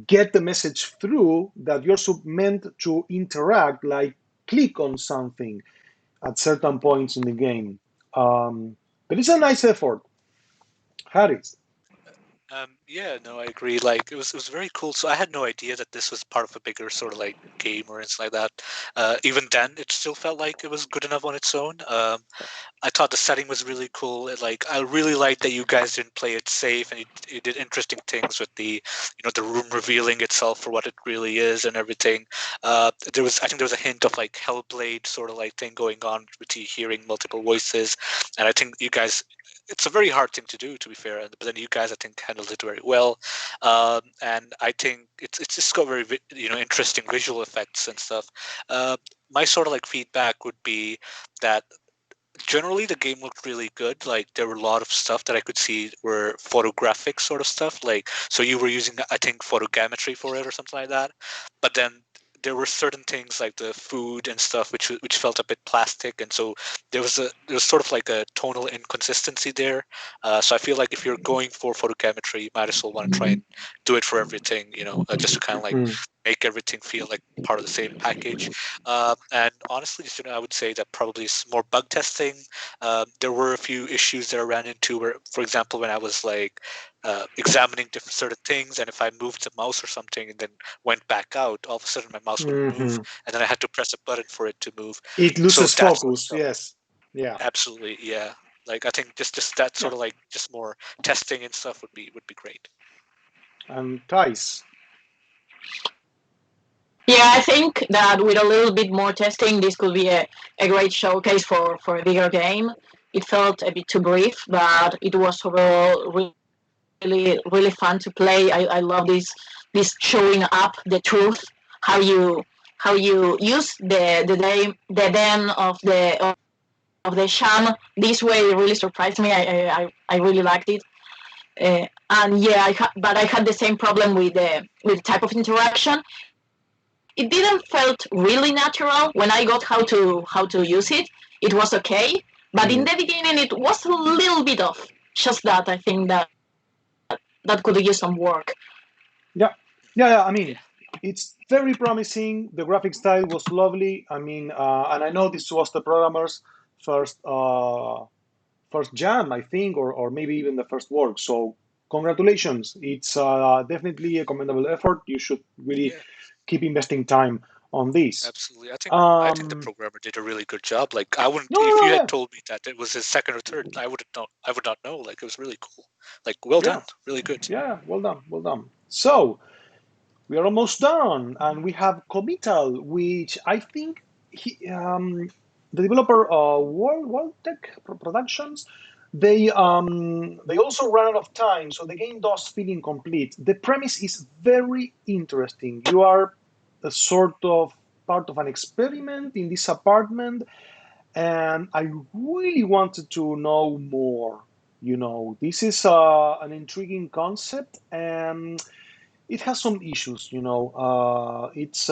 get the message through that you're meant to interact, like click on something at certain points in the game. But it's a nice effort. Harris. Yeah, no, I agree. Like it was very cool. So I had no idea that this was part of a bigger sort of like game or anything like that. Even then, it still felt like it was good enough on its own. I thought the setting was really cool. Like I really liked that you guys didn't play it safe, and you did interesting things with the room revealing itself for what it really is and everything. I think there was a hint of like Hellblade sort of like thing going on with you hearing multiple voices, and I think you guys. It's a very hard thing to do, to be fair, but then you guys, I think, handled it very well, and I think it's just got very interesting visual effects and stuff. Uh, my sort of like feedback would be that generally the game looked really good. Like there were a lot of stuff that I could see were photographic sort of stuff. Like so you were using I think photogrammetry for it or something like that. But then there were certain things like the food and stuff which felt a bit plastic, and so there was sort of like a tonal inconsistency there. So I feel like if you're going for photogrammetry, you might as well want to try and do it for everything, just to kind of like Mm, make everything feel like part of the same package. And honestly, just, I would say that probably is more bug testing. There were a few issues that I ran into where, for example, when I was like examining different certain things, and if I moved the mouse or something and then went back out, all of a sudden my mouse wouldn't move, mhm. and then I had to press a button for it to move. It So loses that sort of focus. stuff, Yes. Yeah. absolutely, yeah. Like I think just that Yeah. sort of like just more testing and stuff would be great. And Thais. Yeah, I think that with a little bit more testing, this could be a great showcase for a bigger game. It felt a bit too brief, but it was overall really fun to play. I love this showing up the truth, how you use the den of the sham. This way really surprised me. I really liked it. And yeah, but I had the same problem with the type of interaction. It didn't felt really natural when I got how to use it. It was okay, but in the beginning it was a little bit off. Just that I think that could use some work. Yeah. Yeah. Yeah. I Yeah, mean, it's very promising. The graphic style was lovely. I mean, and I know this was the programmer's first first jam, I think, or maybe even the first work. So congratulations. It's definitely a commendable effort. You should really yeah. keep investing time on this. Absolutely. I think the Um, programmer did a really good job. Like I wouldn't no, if no, you no, had yeah, told me that it was his second or third, I would not know. Like it was really cool. Like well yeah, done. Really good. yeah. Well done, well done. So we are almost done, and we have Comital, which I think the developer World Tech Productions. They also ran out of time, so the game does feel incomplete. The premise is very interesting. You are a sort of part of an experiment in this apartment, and I really wanted to know more. This is an intriguing concept, and it has some issues. It's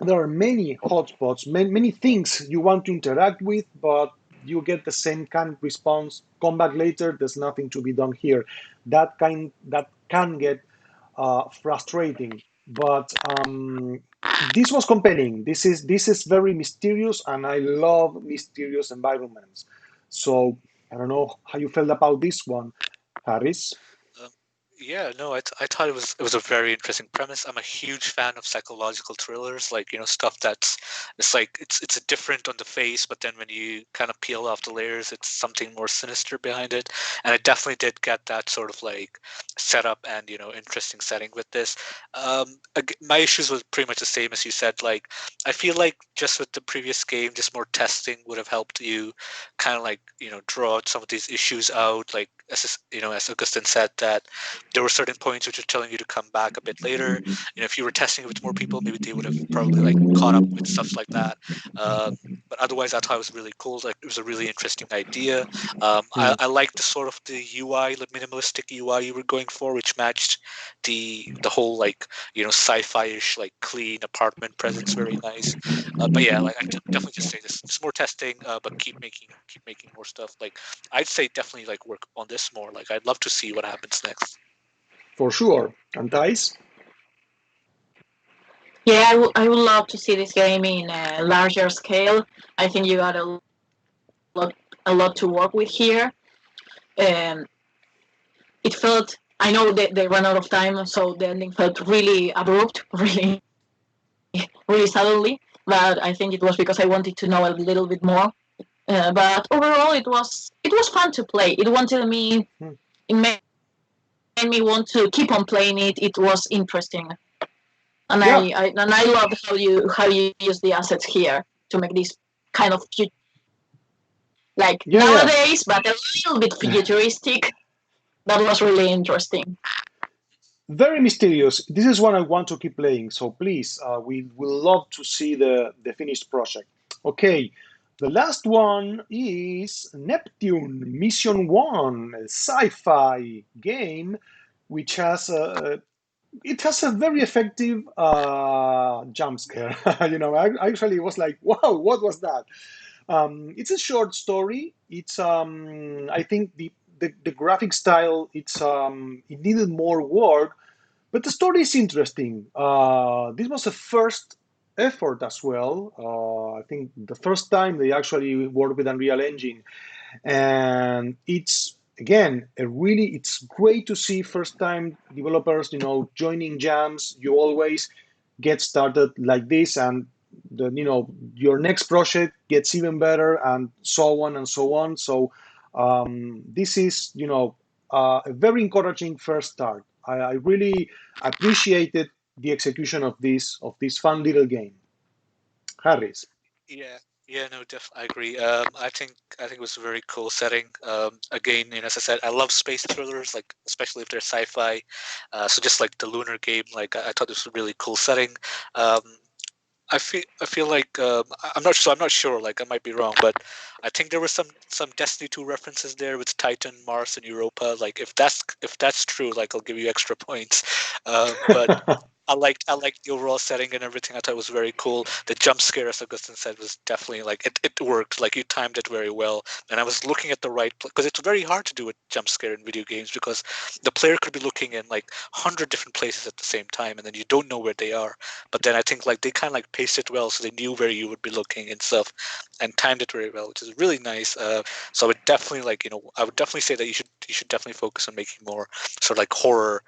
there are many hotspots, many things you want to interact with, but you get the same kind of response. Come back later. There's nothing to be done here. That can get frustrating. But this was compelling. This is very mysterious, and I love mysterious environments. So I don't know how you felt about this one, Harris. Um, yeah, no, I thought it was a very interesting premise. I'm a huge fan of psychological thrillers, like stuff that's it's like it's a different on the face, but then when you kind of peel off the layers, it's something more sinister behind it. And I definitely did get that sort of like setup and interesting setting with this. My issues was pretty much the same as you said. Like I feel like just with the previous game, just more testing would have helped you kind of like draw out some of these issues out. Like as Augustine said that there were certain points which were telling you to come back a bit later. If you were testing it with more people, maybe they would have probably like caught up with stuff like that. But otherwise, I thought it was really cool. Like, it was a really interesting idea. I liked the sort of the UI, the minimalistic UI you were going for, which matched the whole like sci-fi-ish like clean apartment presence very nice. But yeah, like I definitely just say this: just more testing, but keep making more stuff. Like, I'd say definitely like work on this more. Like, I'd love to see what happens next. For sure. And Thais? Yeah, I would love to see this game in a larger scale. I think you got a lot to work with here. Um, it felt, I know that they ran out of time, so the ending felt really abrupt, really suddenly. But I think it was because I wanted to know a little bit more. But overall, it was fun to play. It made me want to keep on playing it. It was interesting, and Yeah, I love how you use the assets here to make this kind of like yeah, nowadays, but a little bit yeah. futuristic. That was really interesting. Very mysterious. This is one I want to keep playing. So please, we will love to see the finished project. Okay, the last one is Neptune Mission One, a sci-fi game, which has it has a very effective jump scare. I actually was like, wow, what was that? It's a short story. I think the graphic style, it needed more work, but the story is interesting. This was a first effort as well. I think the first time they actually worked with Unreal Engine, and it's again it's great to see first time developers joining jams. You always get started like this, and your next project gets even better, and so on and so on. So this is a very encouraging first start. I really appreciated the execution of this fun little game. Harris. Yeah, yeah, no, definitely, I agree. I think it was a very cool setting. Again, as I said, I love space thrillers, like especially if they're sci-fi. So just like the lunar game, like I thought this was a really cool setting. Um, I feel like I'm not sure. Like, I might be wrong, but I think there were some Destiny 2 references there with Titan, Mars, and Europa. Like, if that's true, like, I'll give you extra points. But I liked the overall setting and everything. I thought it was very cool. The jump scare, as Augustin said, was definitely like it worked. Like, you timed it very well, and I was looking at the right because it's very hard to do a jump scare in video games because the player could be looking in like 100 different places at the same time, and then you don't know where they are. But then I think like they kind of like paced it well, so they knew where you would be looking and stuff, and timed it very well, which is really nice. So I would definitely I would definitely say that you should definitely focus on making more sort of like horror,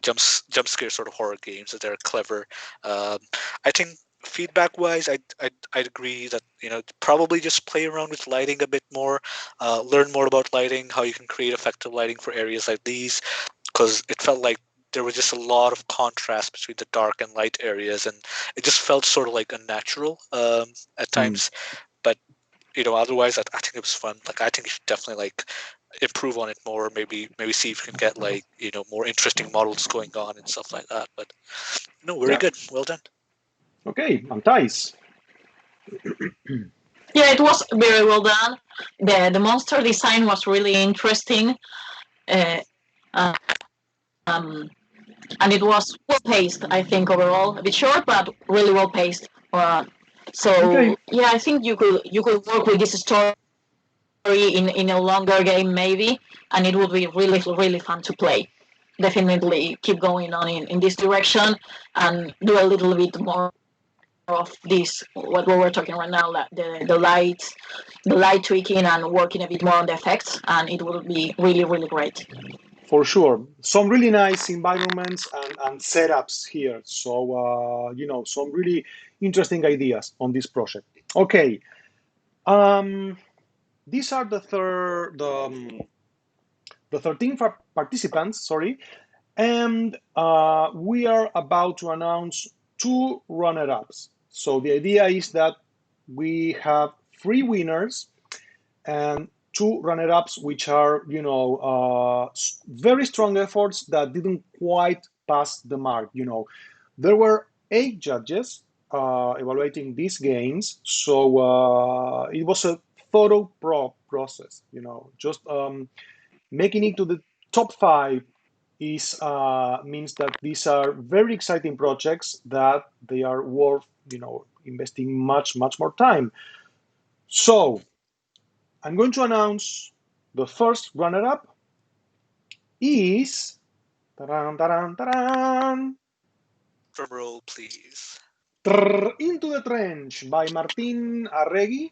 jump scare sort of horror games that are clever. Um, I think feedback wise, I'd agree that probably just play around with lighting a bit more, learn more about lighting, how you can create effective lighting for areas like these, because it felt like there was just a lot of contrast between the dark and light areas, and it just felt sort of like unnatural at Hmm. times. But otherwise, I think it was fun. Like, I think you should definitely like improve on it more. Maybe see if you can get like more interesting models going on and stuff like that. But no, very Yeah. good. Well done. Okay, and Thais. Yeah, it was very well done. The monster design was really interesting, uh, um, and it was well paced. I think overall a bit short, but really well paced. So Okay. yeah, I think you could work with this story in a longer game maybe, and it would be really really fun to play. Definitely keep going on in this direction and do a little bit more of this what we were talking right now, like the light tweaking and working a bit more on the effects, and it will be really really great. For sure. Some really nice environments and setups here. So, some really interesting ideas on this project. Okay. Um, these are the 13 participants, sorry. And we are about to announce two runner-ups. So the idea is that we have three winners and two runner-ups, which are very strong efforts that didn't quite pass the mark. There were 8 judges evaluating these games, so it was a thorough process. Just making it to the top 5 is means that these are very exciting projects that they are worth investing much more time. So I'm going to announce the first runner-up is taran, taran, taran, Drum roll, please. Into the Trench by Martin Arregui.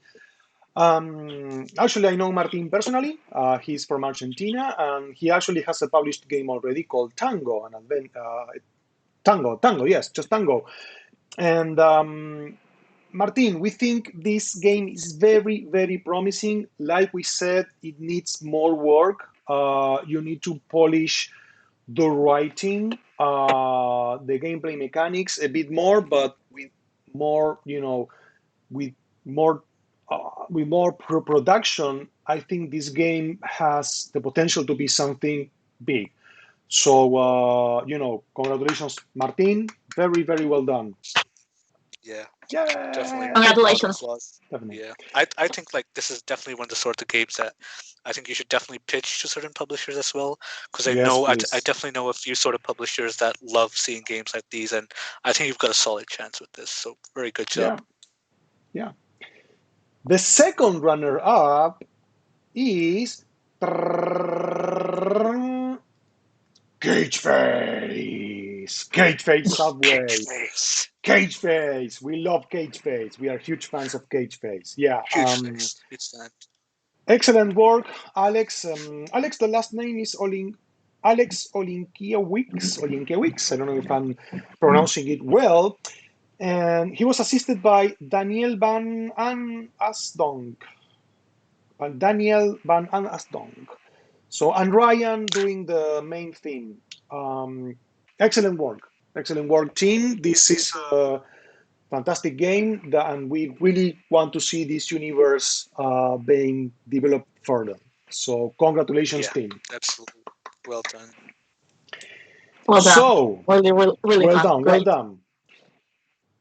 Actually, I know Martin personally. He's from Argentina, and he actually has a published game already called Tango, Tango, yes, just Tango. And Martin, we think this game is very promising. Like we said, it needs more work. You need to polish the writing, the gameplay mechanics a bit more, but with more, with more, with more production. I think this game has the potential to be something big. So, congratulations, Martin. Very well done. Yeah, definitely. Yeah, Round of Congratulations. applause. definitely. Yeah, I think like this is definitely one of the sort of games that I think you should definitely pitch to certain publishers as well, because I Yes, know I please. definitely know a few sort of publishers that love seeing games like these, and I think you've got a solid chance with this. So very good job. Yeah, yeah. The second runner-up is Cage Face. Cage Face Cage Subway. face, Cage Face. We love Cage Face. We are huge fans of Cage Face. Yeah. huge face. It's that. Excellent work, Alex. Alex, the last name is Alex Olinkiewicz. I don't know if I'm pronouncing it well. And he was assisted by Daniel Van An Asdonk. Daniel Van An Asdonk. So, and Ryan doing the main theme. Um, excellent work. Excellent work, team. This is a fantastic game, and we really want to see this universe being developed further. So, congratulations, Yeah, team. absolutely. Well done. Well done. So, Really well fun. done, well Great. done.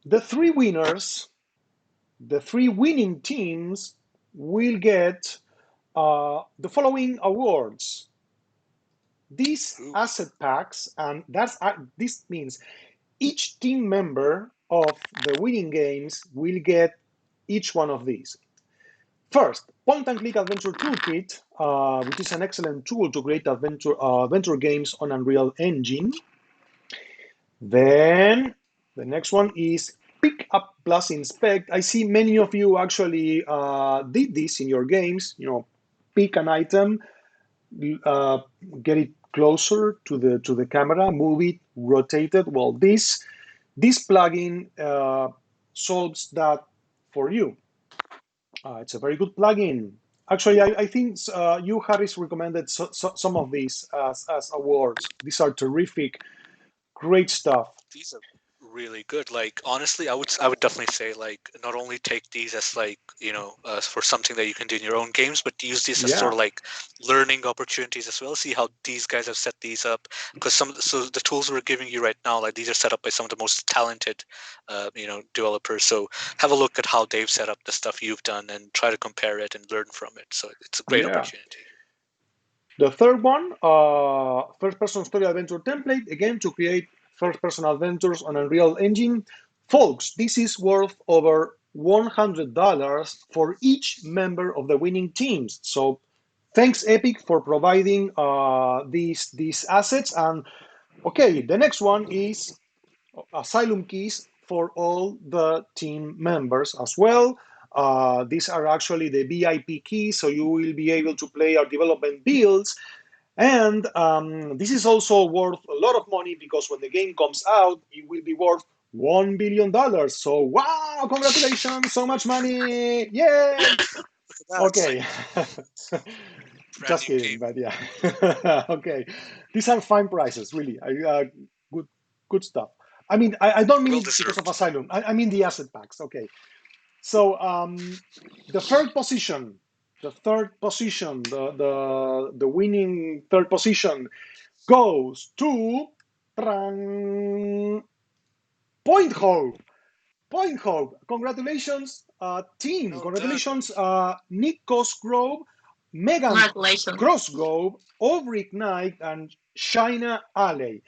The three winners, the three winning teams, will get the following awards. These Ooh, asset packs, and this means each team member of the winning games will get each one of these. First, Point and Click Adventure Toolkit, which is an excellent tool to create adventure games on Unreal Engine. Then the next one is Pick Up Plus Inspect. I see many of you actually did this in your games. Pick an item, uh, get it closer to the camera, move it, rotate it. Well, this plugin solves that for you. It's a very good plugin. Actually, I think you, Harris, recommended some of these as awards. These are terrific, great stuff. these are really good. Like honestly, I would definitely say like not only take these as like for something that you can do in your own games, but use these as sort Yeah, of like learning opportunities as well. See how these guys have set these up, because so the tools we're giving you right now, like these are set up by some of the most talented, developers. So have a look at how they've set up the stuff you've done and try to compare it and learn from it. So it's a great yeah. opportunity. The third one, first-person story adventure template, again, to create first-person adventures on Unreal Engine. Folks, this is worth over $100 for each member of the winning teams. So thanks, Epic, for providing these assets. And okay, the next one is asylum keys for all the team members as well. These are actually the VIP keys, so you will be able to play our development builds. And this is also worth a lot of money because when the game comes out, it will be worth $1 billion. So, wow, congratulations, so much money. Yay! Look at that! It's like Okay. brand Just new kidding, game. but yeah. Okay. These are fine prices, really. Good, good stuff. I mean, I don't mean Well it because of deserved. Asylum. I mean the asset packs. Okay. So the third position, the third position, the winning third position goes to Point Hope. Point Hope. Congratulations, team. Well done. Congratulations, Nick Cosgrove, Megan Congratulations. Crossgrove, Aubrey Knight, and Shaina Alley.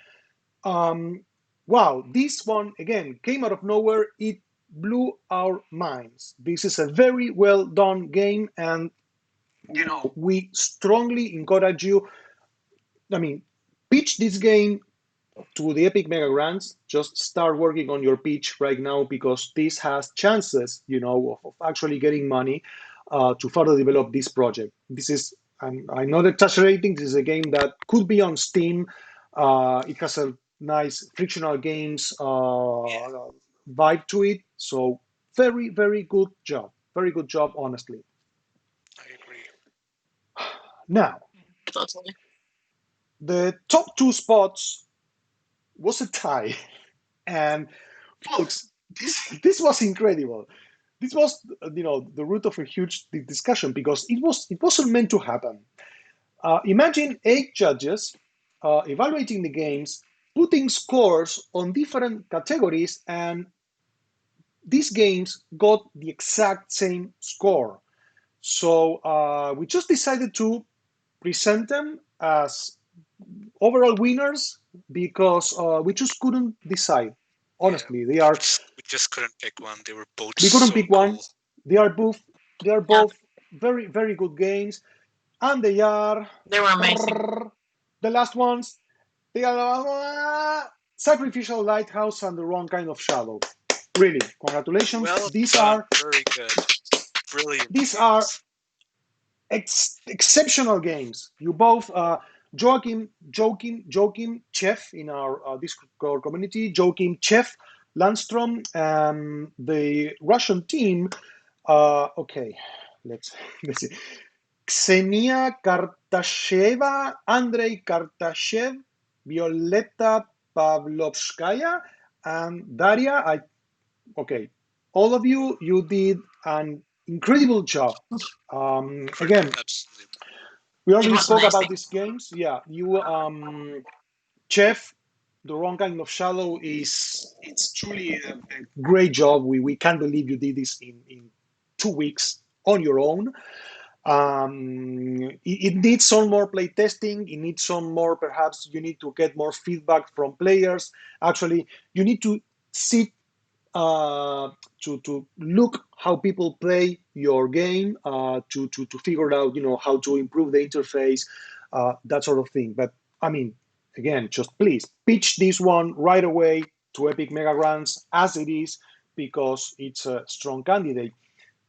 Um, wow, this one again came out of nowhere. It blew our minds. This is a very well done game, and we strongly encourage you. I mean, pitch this game to the Epic Mega Grants. Just start working on your pitch right now because this has chances, of actually getting money to further develop this project. This is, I'm not exaggerating, this is a game that could be on Steam. It has a nice frictional games vibe to it. So very, very good job. Very good job, honestly. I agree. Now, Totally. the top two spots was a tie. And folks, this was incredible. This was, the root of a huge discussion because it wasn't meant to happen. Imagine 8 judges evaluating the games, putting scores on different categories, and these games got the exact same score. So we just decided to present them as overall winners because we just couldn't decide. Yeah, Honestly, they are. we just couldn't pick one. They were both We couldn't so pick one. cool. They are both. They are Yeah, both very very good games, and they are they were amazing. the last ones. They are Sacrificial Lighthouse and the Wrong Kind of Shadow. Really, congratulations. Well These done. are Very good. Brilliant these are games. exceptional games. You both, Joachim Chef in our Discord community, Joachim Chef, Landstrom, the Russian team. Okay, let's let's see. Ksenia Kartasheva, Andrei Kartashev, Violeta Pavlovskaya, and Daria. Okay, all of you, you did an incredible job. Incredible. Again, Absolutely. we It already was spoke about amazing. these games. Yeah, you, Chef, the wrong kind of shallow it's truly a great job. We can't believe you did this in 2 weeks on your own. It needs some more play testing. It needs some more, perhaps you need to get more feedback from players. Actually, you need to sit uh, to look how people play your game, to figure out, how to improve the interface, that sort of thing. But I mean, again, just please pitch this one right away to Epic Mega Grants as it is, because it's a strong candidate.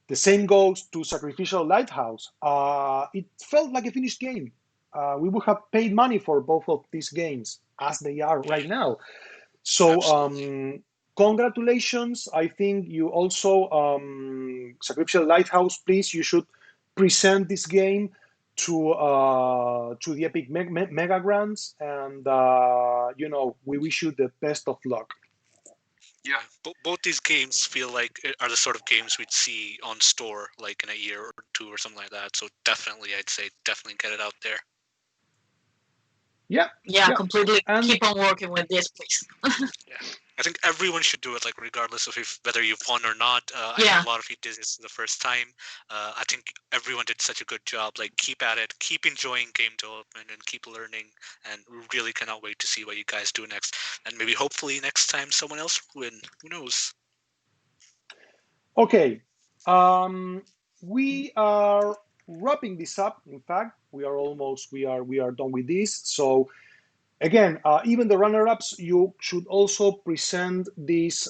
The same goes to Sacrificial Lighthouse. It felt like a finished game. We would have paid money for both of these games as they are right now. So, Absolutely. congratulations. I think you also, Sacrificial Lighthouse, please, you should present this game to the Epic Mega Grants, and we wish you the best of luck. Yeah. Both these games feel like are the sort of games we'd see on store like in a year or two or something like that. So definitely, I'd say definitely get it out there. Yeah, Yeah, yeah, completely. and Keep on working with this, please. Yeah. I think everyone should do it, like regardless of if whether you've won or not. I know Yeah, a lot of you did this the first time. I think everyone did such a good job. Like, keep at it, keep enjoying game development, and keep learning. And we really cannot wait to see what you guys do next. And maybe, hopefully, next time someone else will win. Who knows? okay. We are wrapping this up. In fact, we are done with this. So again, even the runner-ups, you should also present these,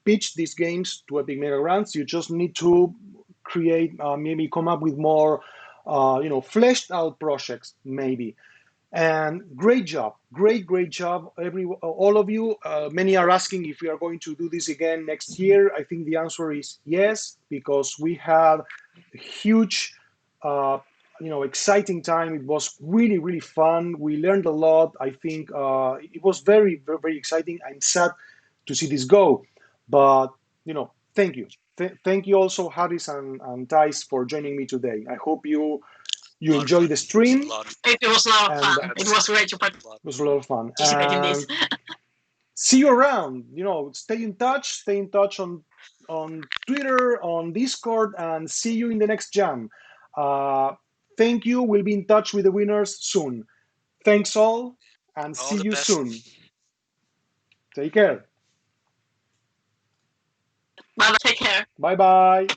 pitch these games to Epic Mega Grants. You just need to create, maybe come up with more, fleshed out projects, maybe. And great job, great job, all of you. Many are asking if we are going to do this again next year. I think the answer is yes, because we had a huge, exciting time. It was really fun. We learned a lot. I think it was very exciting. I'm sad to see this go, but thank you, thank you also, Harris and Thais, for joining me today. I hope A you lot of enjoy fun. the It was a stream, lot of It was a lot of and fun. it It was great to was a lot of fun. participate in And this. see you around. Stay in touch. Stay in touch on Twitter, on Discord, and see you in the next jam. Uh, Thank you. We'll be in touch with the winners soon. Thanks all, and all see the you best. soon. Take care. Bye bye. Take care. Bye bye.